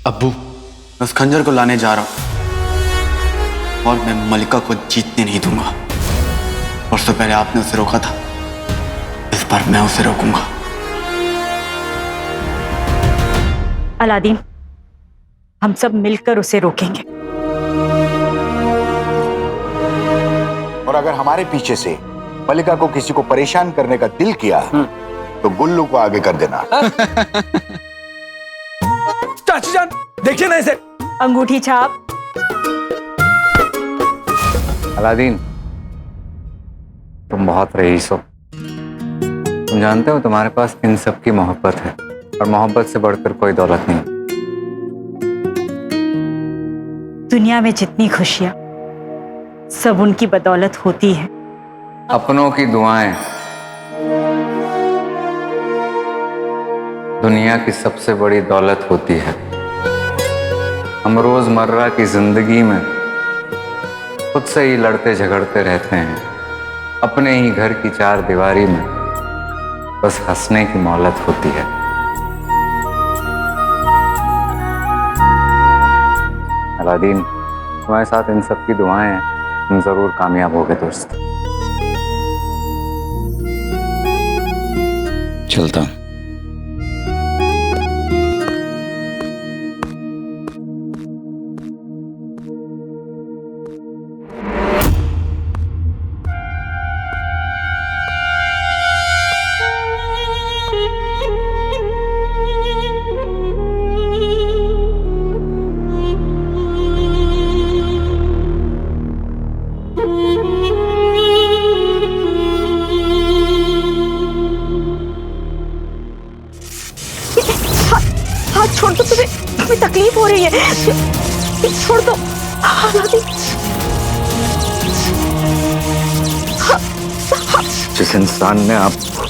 अब्बू, मैं उस खंजर को लाने जा रहा हूं और मैं मलिका को जीतने नहीं दूंगा। परसों पहले आपने उसे रोका था, इस बार मैं उसे रोकूंगा। अलादीन, हम सब मिलकर उसे रोकेंगे। और अगर हमारे पीछे से मलिका को किसी को परेशान करने का दिल किया तो गुल्लू को आगे कर देना। चाची जान, देखिए ना इसे। अंगूठी छाप। अलादीन, तुम बहुत रईस हो। तुम जानते हो तुम्हारे पास इन सब की मोहब्बत है और मोहब्बत से बढ़कर कोई दौलत नहीं। दुनिया में जितनी खुशियां सब उनकी बदौलत होती है। अपनों की दुआएं दुनिया की सबसे बड़ी दौलत होती है। हम रोजमर्रा की जिंदगी में खुद से ही लड़ते झगड़ते रहते हैं, अपने ही घर की चार दीवारी में बस हंसने की मोहलत होती है। अलादीन, तुम्हारे साथ इन सब की दुआएं हैं, तुम जरूर कामयाब होगे दोस्त। चलता हूं। हाथ छोड़ दो, तुम्हें तकलीफ हो रही है। छोड़ दो। जिस इंसान ने आपको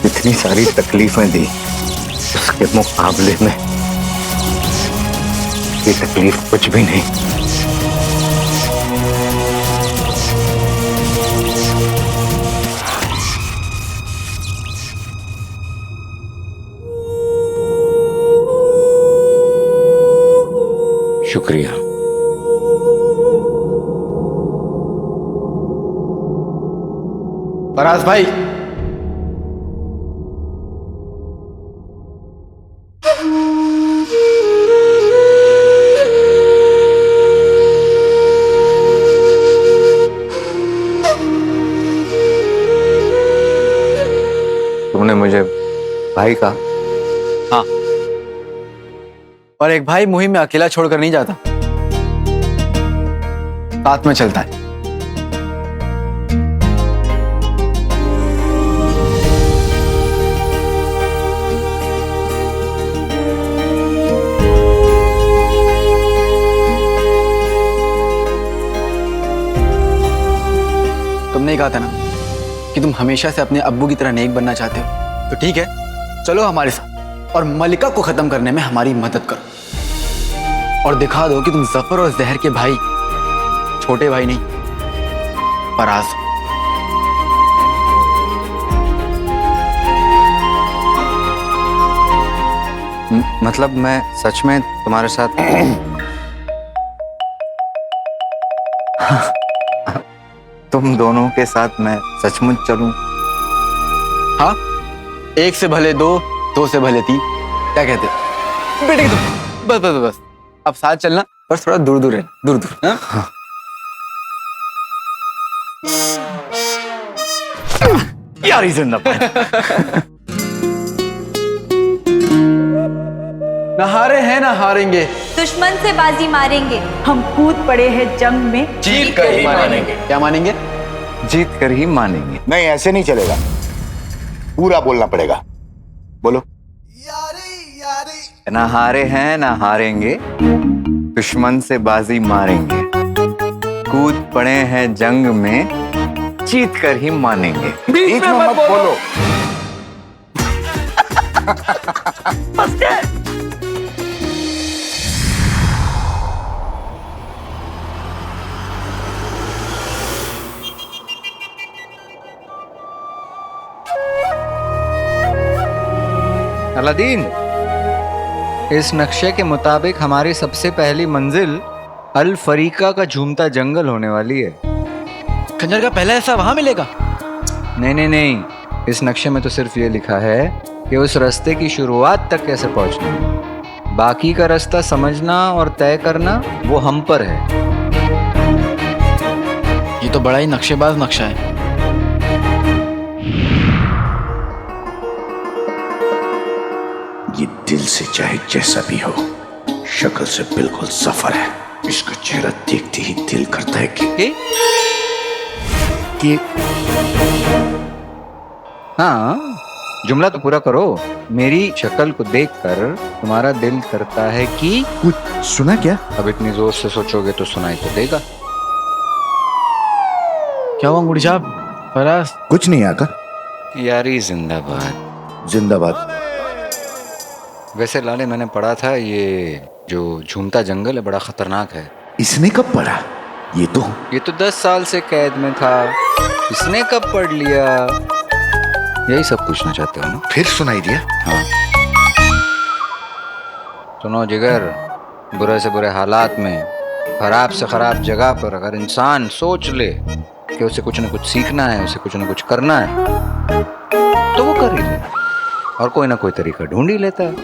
इतनी सारी तकलीफें दी, उसके मुकाबले में ये तकलीफ कुछ भी नहीं। शुक्रिया। फराज भाई, तुमने मुझे भाई कहा? हाँ, और एक भाई मुहिम में अकेला छोड़कर नहीं जाता, साथ में चलता है। तुमने ही कहा था ना कि तुम हमेशा से अपने अब्बू की तरह नेक बनना चाहते हो, तो ठीक है, चलो हमारे साथ और मलिका को खत्म करने में हमारी मदद करो और दिखा दो कि तुम जफर और जहर के भाई छोटे भाई नहीं, फराज हो। मतलब मैं सच में तुम्हारे साथ तुम दोनों के साथ मैं सचमुच चलूं? हाँ, एक से भले दो, दो से भले तीन, क्या कहते हो? बेटे तो बस बस बस, अब साथ चलना, बस थोड़ा दूर दूर है, दूर दूर। हाँ? यार जिंदाबाद। ना हारे हैं ना हारेंगे, दुश्मन से बाजी मारेंगे, हम कूद पड़े हैं जंग में, जीत कर ही मानेंगे। क्या मानेंगे? जीत कर ही मानेंगे। नहीं, ऐसे नहीं चलेगा, पूरा बोलना पड़ेगा। बोलो। ना हारे हैं ना हारेंगे, दुश्मन से बाजी मारेंगे, कूद पड़े हैं जंग में, जीत कर ही मानेंगे। बीच में मत बोलो। अलादीन, इस नक्शे के मुताबिक हमारी सबसे पहली मंजिल अल फरीका का झूमता जंगल होने वाली है। खंजर का पहला हिस्सा वहां मिलेगा? नहीं नहीं नहीं, इस नक्शे में तो सिर्फ ये लिखा है कि उस रास्ते की शुरुआत तक कैसे पहुंचना है। बाकी का रास्ता समझना और तय करना वो हम पर है। ये तो बड़ा ही नक्शेबाज नक्शा है। ये दिल से चाहे जैसा भी हो, शक्ल से बिल्कुल सफर है। इसका चेहरा देखते ही दिल करता है कि हाँ, जुमला तो पूरा करो। मेरी शक्ल को देखकर तुम्हारा दिल करता है कि कुछ सुना क्या? अब इतनी जोर से सोचोगे तो सुनाई तो देगा। क्या हुआ अंगूठी साहब? फराज कुछ नहीं आका। यारी जिंदाबाद। जिंदाबाद। वैसे लाले, मैंने पढ़ा था ये जो झूमता जंगल है बड़ा खतरनाक है। इसने कब पढ़ा? ये तो 10 साल से कैद में था। इसने कब पढ़ लिया? यही सब पूछना चाहते हो ना? फिर सुनाई दिया। हाँ सुनो जिगर, बुरे से बुरे हालात में, खराब से खराब जगह पर अगर इंसान सोच ले कि उसे कुछ न कुछ सीखना है, उसे कुछ न कुछ करना है, तो वो कर ही ले और कोई ना कोई तरीका ढूंढ ही लेता है।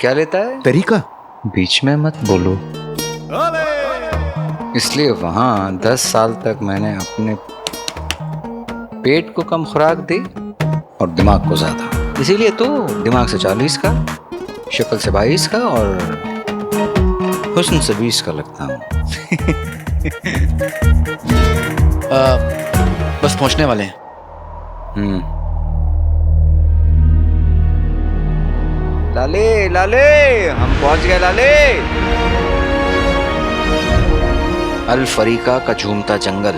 क्या लेता है? तरीका? बीच में मत बोलो। इसलिए वहां 10 साल तक मैंने अपने पेट को कम खुराक दी और दिमाग को ज्यादा। इसीलिए तो दिमाग से 40 का, शक्ल से 22 का और हुस्न से 20 का लगता हूँ। बस पहुंचने वाले हैं। लाले लाले, हम पहुंच गए लाले। अल फरीका का झूमता जंगल।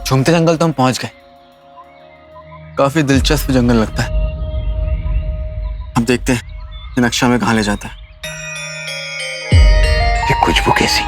झूमते जंगल तो हम पहुंच गए। काफी दिलचस्प जंगल लगता है। अब देखते हैं कि नक्शा में कहां ले जाता है। ये खुशबू कैसी?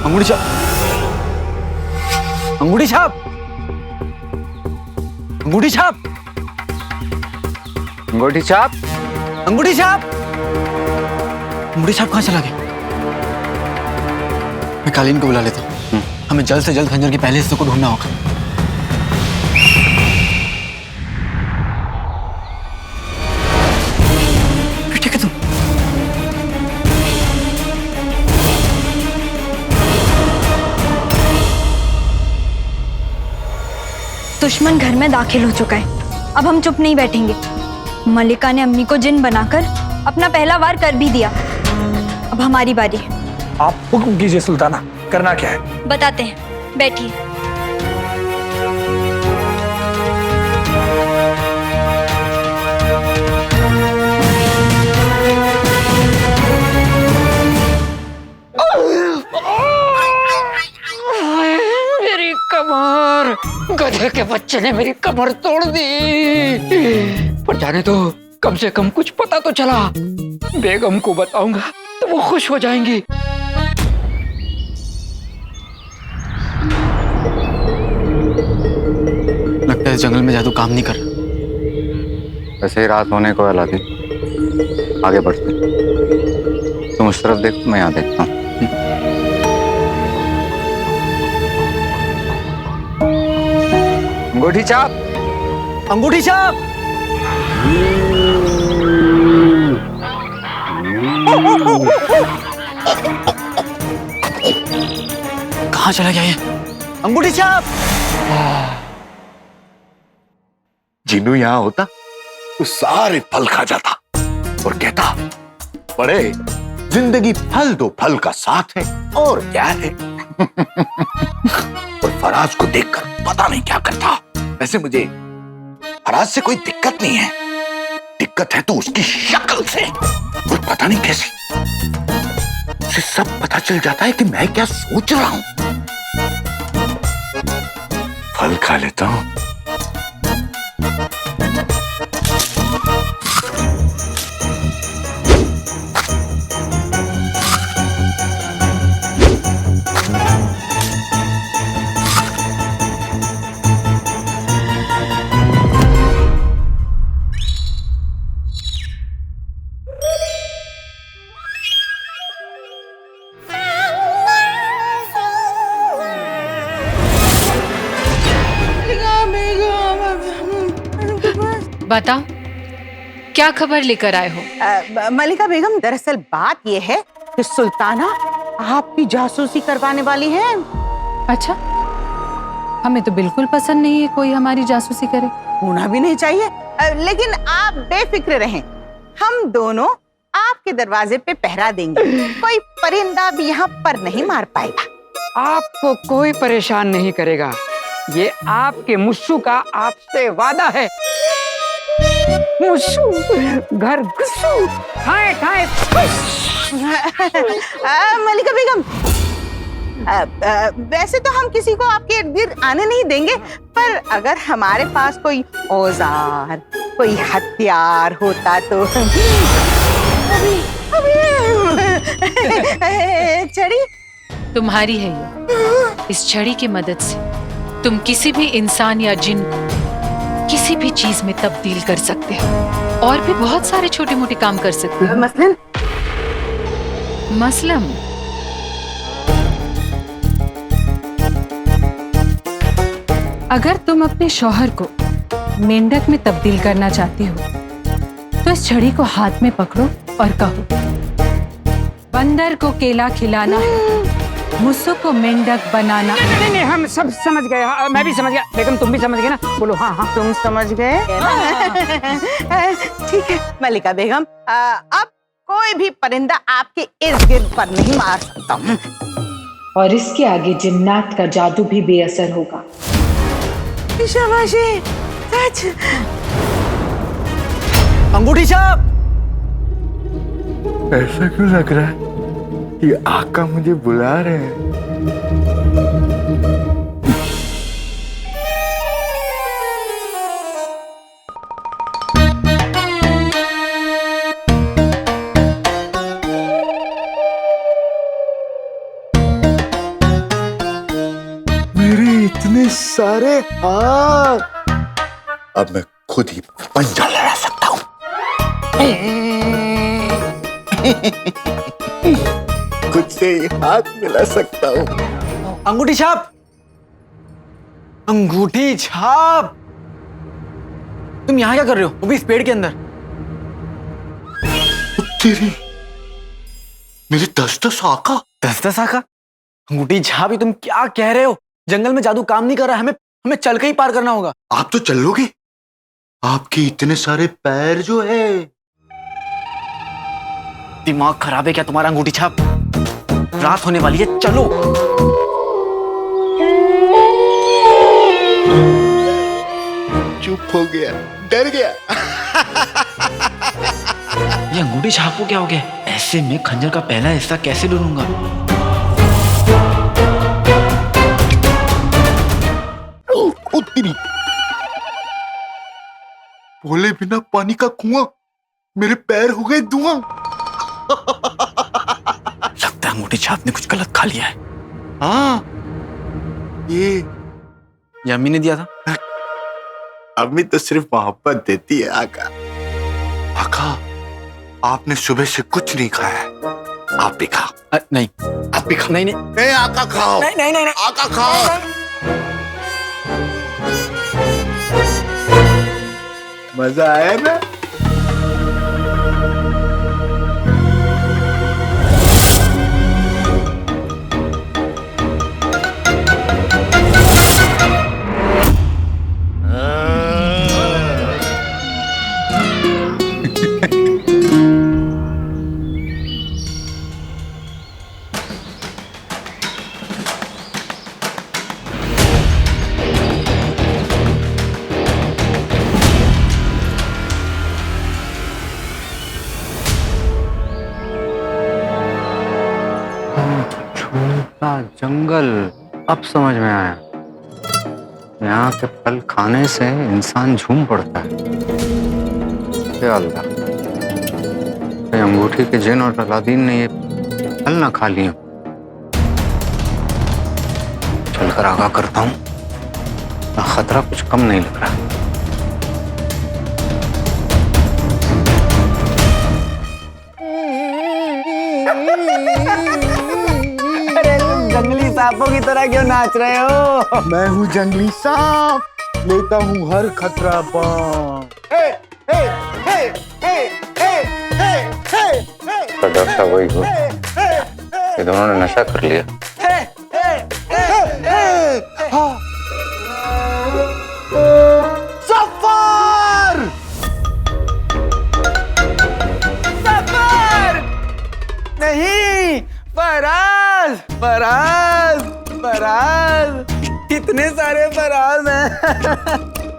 अंगूठी छाप, अंगूठी छाप, अंगूठी छाप, अंगूठी छाप। अंगूठी छाप। अंगूठी छाप कहां चला गया? मैं कालीन को बुला लेता हूँ। हमें जल्द से जल्द खंजर के पहले हिस्से को ढूंढना होगा। ठीक है तुम। दुश्मन घर में दाखिल हो चुका है। अब हम चुप नहीं बैठेंगे। मलिका ने अम्मी को जिन बनाकर अपना पहला वार कर भी दिया। अब हमारी बारी है। आप हुक्म कीजिए सुल्ताना, करना क्या है? बताते हैं, बैठिए। मेरी कमर, गधे के बच्चे ने मेरी कमर तोड़ दी। पर जाने दो, कम से कम कुछ पता तो चला। बेगम को बताऊंगा तो वो खुश हो जाएंगी। लगता है इस जंगल में जादू काम नहीं कर रहा। वैसे ही रात होने को है अलादीन, आगे बढ़ते। तुम उस तरफ देखो, मैं यहाँ देखता हूँ। अंगूठी छाप, अंगूठी छाप। कहाँ चला गया ये? अंगूठी छाप। जिन्नू यहाँ होता तो सारे फल खा जाता और कहता, बड़े जिंदगी फल दो फल का साथ है और क्या है। और फराज को देखकर पता नहीं क्या करता। वैसे मुझे फराज से कोई दिक्कत नहीं है, दिक्कत है तो उसकी शक्ल से। और पता नहीं कैसे उसे सब पता चल जाता है कि मैं क्या सोच रहा हूं। फल खा लेता हूं। बताओ, क्या खबर लेकर आए हो? मलिका बेगम, दरअसल बात यह है कि सुल्ताना आपकी जासूसी करवाने वाली है। अच्छा, हमें तो बिल्कुल पसंद नहीं है कोई हमारी जासूसी करे। होना भी नहीं चाहिए। लेकिन आप बेफिक्र रहें, हम दोनों आपके दरवाजे पे पहरा देंगे। कोई परिंदा भी यहाँ पर नहीं मार पाएगा। आपको कोई परेशान नहीं करेगा। ये आपके मुस्सू का आपसे वादा है। मुस्सू घर घुसू, ठाए ठाए फुस। मलिका बेगम, वैसे तो हम किसी को आपके इर्द गिर्द आने नहीं देंगे, पर अगर हमारे पास कोई औजार, कोई हथियार होता तो। छड़ी तुम्हारी है ये। इस छड़ी की मदद से तुम किसी भी इंसान या जिन को किसी भी चीज में तब्दील कर सकते हो और भी बहुत सारे छोटे मोटे काम कर सकते हो। मसलन अगर तुम अपने शौहर को मेंढक में तब्दील करना चाहती हो तो इस छड़ी को हाथ में पकड़ो और कहो, बंदर को केला खिलाना है, मुस्सू को मेंढक बनाना। नहीं नहीं, हम सब समझ गए। हाँ, मैं भी समझ गया। बेगम तुम भी समझ गए ना? बोलो हाँ हाँ। तुम समझ गए? ठीक है मलिका बेगम, अब कोई भी परिंदा आपके इर्द गिर्द पर नहीं मार सकता। और इसके आगे जिन्नात का जादू भी बेअसर होगा। शाबाशी, सच। अंगूठी छाप। ऐसा क्यों लग रहा है कि आका मुझे बुला रहे हैं? मेरे इतने सारे हाथ, अब मैं खुद ही पंजा लड़ा सकता हूँ। खुद से ही हाथ मिला सकता हूँ। अंगूठी छाप, अंगूठी छाप। तुम यहाँ क्या कर रहे हो, वो भी इस पेड़ के अंदर? तेरी मेरे 10-10 आका। 10-10 आका? अंगूठी छाप, ये तुम क्या कह रहे हो? जंगल में जादू काम नहीं कर रहा, हमें हमें चल के ही पार करना होगा। आप तो चल लोगे, आपके इतने सारे पैर जो है। दिमाग खराब है क्या तुम्हारा अंगूठी छाप? रात होने वाली है, चलो। चुप हो गया, डर गया। ये अंगूठी छाप को क्या हो गया? ऐसे में खंजर का पहला हिस्सा कैसे ढूंढूंगा? तेरी बोले बिना पानी का कुआं, मेरे पैर हो गए धुआं। लगता है अंगूठी छाप ने कुछ गलत खा लिया है। हाँ, ये अम्मी ने दिया था। अम्मी तो सिर्फ मोहब्बत देती है आका। आका, आपने सुबह से कुछ नहीं खाया है, आप भी खाओ। नहीं, आप भी खाओ। नहीं आका खाओ। नहीं आका खाओ। मजा आया ना? जंगल, अब समझ में आया। यहाँ के फल खाने से इंसान झूम पड़ता है। या अल्लाह, ये अंगूठी के जिन और अलादीन ने ये फल ना खा लिए। चलकर आगाह करता हूँ, खतरा कुछ कम नहीं लग रहा। जंगली सांपों की तरह क्यों नाच रहे हो? मैं हूँ जंगली सांप, लेता हूँ हर खतरा पाँव। तो डॉक्टर वही हो, ये दोनों ने नशा कर लिया। सफर! सफर! नहीं, फराज, फराज, फराज, कितने सारे फराज हैं।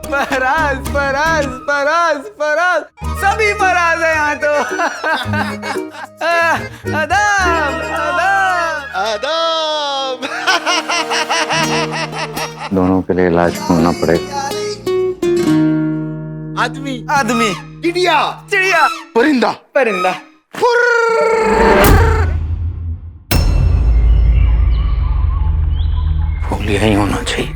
फराज, फराज, फराज, फराज, सभी फराज हैं यहाँ तो। आदाब, आदाब, आदाब। दोनों के लिए इलाज होना पड़ेगा। आदमी, आदमी, चिड़िया, चिड़िया, परिंदा, परिंदा। फूल यही होना चाहिए।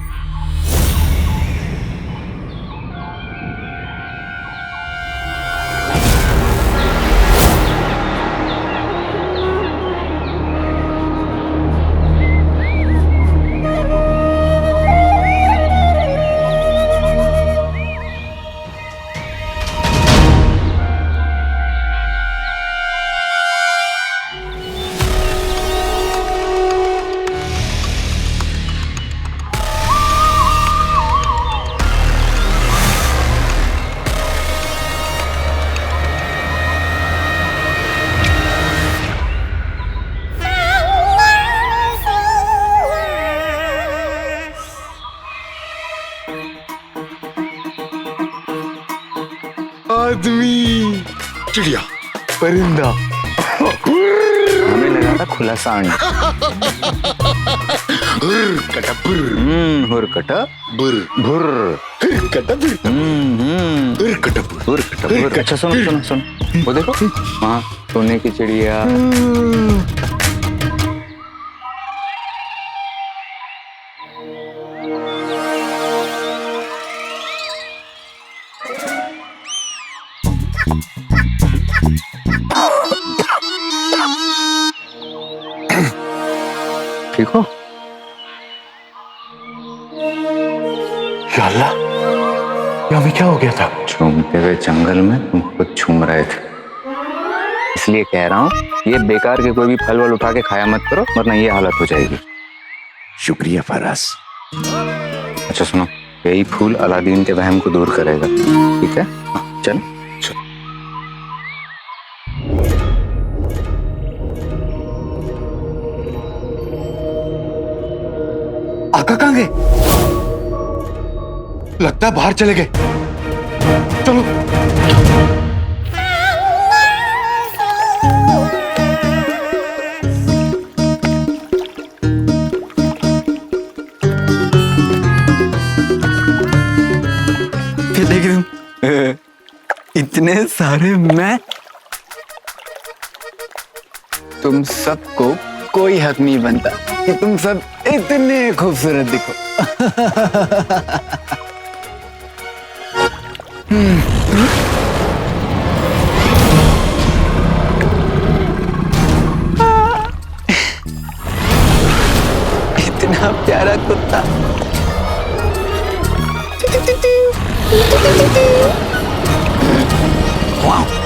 आदमी, चिड़िया, परिंदा। हमें लगा था खुला सांड। कटा बुर, हुर कटा बुर, भुर, कटा बुर, कटा बुर, कटा भुर। अच्छा सुनो सुनो सुनो, वो देखो वहाँ सोने की चिड़िया। ठीक हो? या अल्लाह, ये हमें क्या हो गया था? झूमते हुए जंगल में तुम खुद झूम रहे थे, इसलिए कह रहा हूँ ये बेकार के कोई भी फल वल उठा के खाया मत करो, वरना ये हालत हो जाएगी। शुक्रिया फराज। अच्छा सुनो, यही फूल अलादीन के वहम को दूर करेगा, ठीक है? चल आका कहाँ गए? लगता है बाहर चले गए। चलो। फिर देख रही हूँ इतने सारे मैं, तुम सबको कोई हक नहीं बनता कि तुम सब इतने खूबसूरत दिखो। इतना प्यारा कुत्ता। वाह।